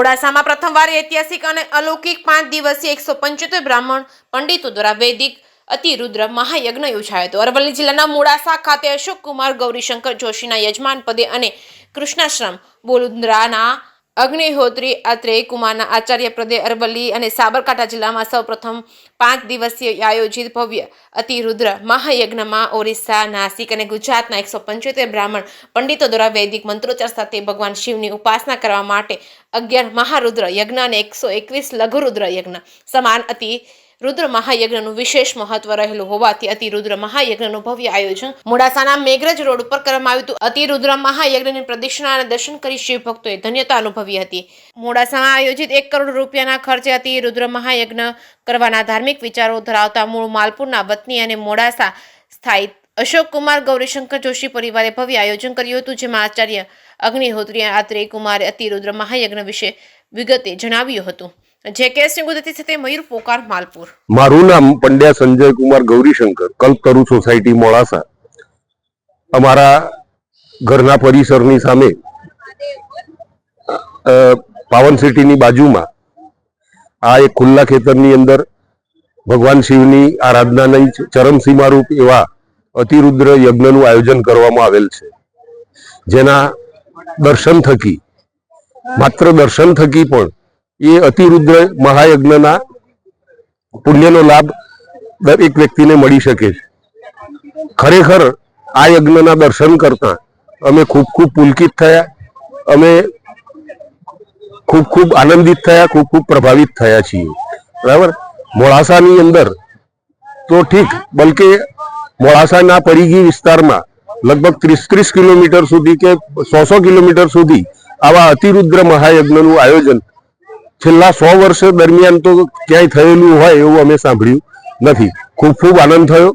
મોડાસામાં પ્રથમવાર ઐતિહાસિક અને અલૌકિક 5 દિવસીય 175 બ્રાહ્મણ પંડિતો દ્વારા વૈદિક અતિરુદ્ર મહાયજ્ઞ યોજાયો હતો। અરવલ્લી જિલ્લાના મોડાસા ખાતે અશોક કુમાર ગૌરીશંકર જોશીના યજમાન પદે અને કૃષ્ણાશ્રમ બોલુન્દ્રાના અગ્નિહોત્રી આત્રેય કુમારના આચાર્ય પદે અરવલ્લી અને સાબરકાંઠા જિલ્લામાં સૌપ્રથમ 5 દિવસીય આયોજિત ભવ્ય અતિરુદ્ર મહાયજ્ઞમાં ઓરિસ્સા, નાસિક અને ગુજરાતના 175 બ્રાહ્મણ પંડિતો દ્વારા વૈદિક મંત્રોચ્ચાર સાથે ભગવાન શિવની ઉપાસના કરવા માટે 11 મહારુદ્ર યજ્ઞ અને 121 લઘુરુદ્ર યજ્ઞ સમાન અતિરુદ્ર મહાયજ્ઞનું વિશેષ મહત્વ રહેલું હોવાથી અતિરુદ્ર મહાયજ્ઞનું ભવ્ય આયોજન મોડાસાના મેઘરજ રોડ ઉપર કરવામાં આવ્યું હતું। અતિરુદ્ર મહાયજ્ઞની પ્રદક્ષિણા અને દર્શન કરી શિવ ભક્તોએ ધન્યતા અનુભવી હતી। મોડાસામાં આયોજિત 1 કરોડ રૂપિયાના ખર્ચે અતિરુદ્ર મહાયજ્ઞ કરવાના ધાર્મિક વિચારો ધરાવતા મૂળ માલપુરના વતની અને મોડાસા સ્થાયી અશોક કુમાર ગૌરીશંકર જોશી પરિવારે ભવ્ય આયોજન કર્યું હતું, જેમાં આચાર્ય અગ્નિહોત્રી આત્રેય કુમારે અતિરુદ્ર મહાયજ્ઞ વિશે વિગતે જણાવ્યું હતું। જેકેએસની ગુજરાતી સાથે મયુર પોકાર માલપુર। મારું નામ પંડ્યા સંજય કુમાર ગૌરીશંકર, કલ્પતરુ સોસાયટી મોડાસા। અમારા ઘરના પરિસરની સામે પાવન સિટીની બાજુમાં આ એક ખુલ્લા ખેતરની અંદર ભગવાન શિવની આરાધનાની ચરમસીમા રૂપ એવા અતિરુદ્ર યજ્ઞનું આયોજન કરવામાં આવેલ છે, જેના દર્શન થકી, માત્ર દર્શન થકી પણ એ અતિરુદ્ર મહાયજ્ઞના પુણ્યનો લાભ દરેક વ્યક્તિને મળી શકે છે। ખરેખર આ યજ્ઞના દર્શન કરતા અમે ખૂબ પુલકિત થયા, અમે ખૂબ આનંદિત થયા, ખૂબ પ્રભાવિત થયા છીએ। બરાબર, મોડાસાની અંદર તો ઠીક, બલકે મોડાસાના પરિઘી વિસ્તારમાં લગભગ 30 કિલોમીટર સુધી કે 100 કિલોમીટર સુધી આવા અતિરુદ્ર મહાયજ્ઞનું આયોજન છેલ્લા 100 વર્ષ દરમિયાન તો ક્યાંય થયેલું હોય એવું અમે સાંભળ્યું નથી। ખૂબ આનંદ થયો,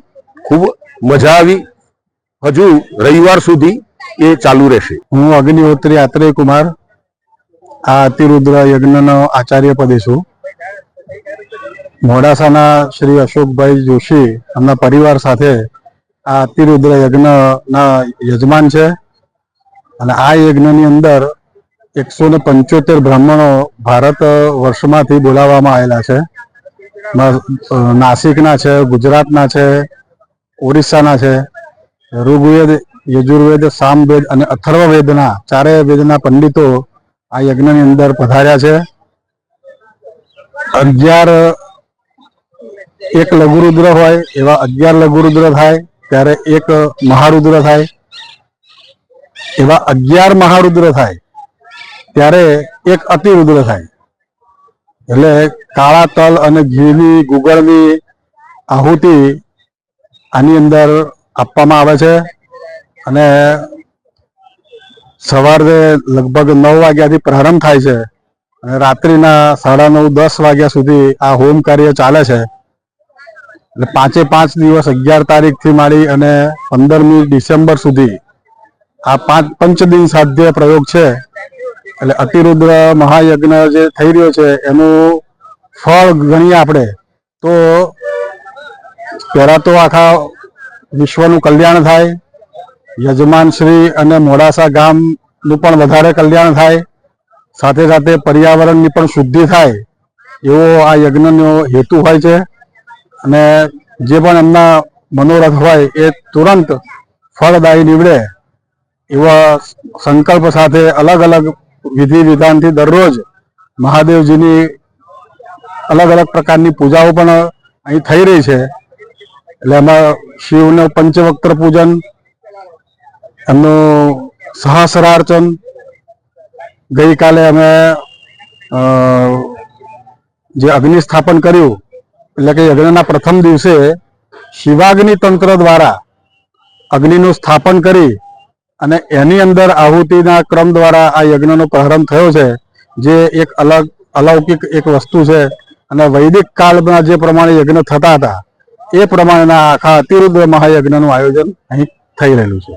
ખૂબ મજા આવી। હજુ રવિવાર સુધી એ ચાલુ રહેશે। હું અગ્નિહોત્રી આત્રેય કુમાર આ અતિરુદ્ર યજ્ઞનો આચાર્ય પદે છું। મોડાસાના શ્રી અશોકભાઈ જોશી એમના પરિવાર સાથે આ અતિરુદ્ર યજ્ઞના યજમાન છે અને આ યજ્ઞની અંદર 175 બ્રાહ્મણો ભારત વર્ષમાંથી બોલાવવામાં આવેલા છે। નાસિકના છે, ગુજરાતના છે, ઓરિસ્સાના છે। ઋગ્વેદ, યજુર્વેદ, સામવેદ અને અથર્વવેદના ચારેય વેદના પંડિતો આ યજ્ઞની અંદર પધાર્યા છે। 11 એક લઘુરુદ્ર હોય એવા 11 લઘુરુદ્ર થાય, ત્યારે એક મહારુદ્ર થાય, એવા 11 મહારુદ્ર થાય ત્યારે એક અતિરુદ્ર થાય। એટલે કાળા તલ અને ઘીની ગુગળની આહુતિ આની અંદર આપવામાં આવે છે અને સવારે લગભગ 9 વાગ્યાથી પ્રારંભ થાય છે અને રાત્રિના 9:30-10 વાગ્યા સુધી આ હોમ કાર્ય ચાલે છે। એટલે 5 દિવસ 11 તારીખથી માંડી અને 15મી ડિસેમ્બર સુધી આ 5 પંચદિન સાધ્ય પ્રયોગ છે। એટલે અતિરુદ્ર મહાયજ્ઞ જે થઈ રહ્યો છે એનું ફળ ગણીએ આપણે તો પહેલા તો આખા વિશ્વનું કલ્યાણ થાય, યજમાન શ્રી અને મોડાસા ગામનું પણ વધારે કલ્યાણ થાય, સાથે સાથે પર્યાવરણની પણ શુદ્ધિ થાય એવો આ યજ્ઞનો હેતુ હોય છે। અને જે પણ એમના મનોરથ હોય એ તુરંત ફળદાયી નીવડે એવા સંકલ્પ સાથે અલગ અલગ વિધિ વિધાનથી દરરોજ મહાદેવજીની અલગ અલગ પ્રકારની પૂજાઓ પણ અહીં થઈ રહી છે। એટલે એમાં શિવનું પંચવક્ત્ર પૂજન, એમનું સહસ્રાર્ચન, ગઈકાલે અમે જે અગ્નિ સ્થાપન કર્યું, એટલે કે યજ્ઞના પ્રથમ દિવસે શિવાગ્નિ તંત્ર દ્વારા અગ્નિનું સ્થાપન કરી અને એની અંદર આહુતિના ક્રમ દ્વારા આ યજ્ઞનો પ્રારંભ થયો છે, જે એક અલૌકિક એક વસ્તુ છે। અને વૈદિક કાળમાં જે પ્રમાણે યજ્ઞ થતા હતા એ પ્રમાણેના આખા અતિરુદ્ર મહાયજ્ઞનું આયોજન અહીં થઈ રહેલું છે।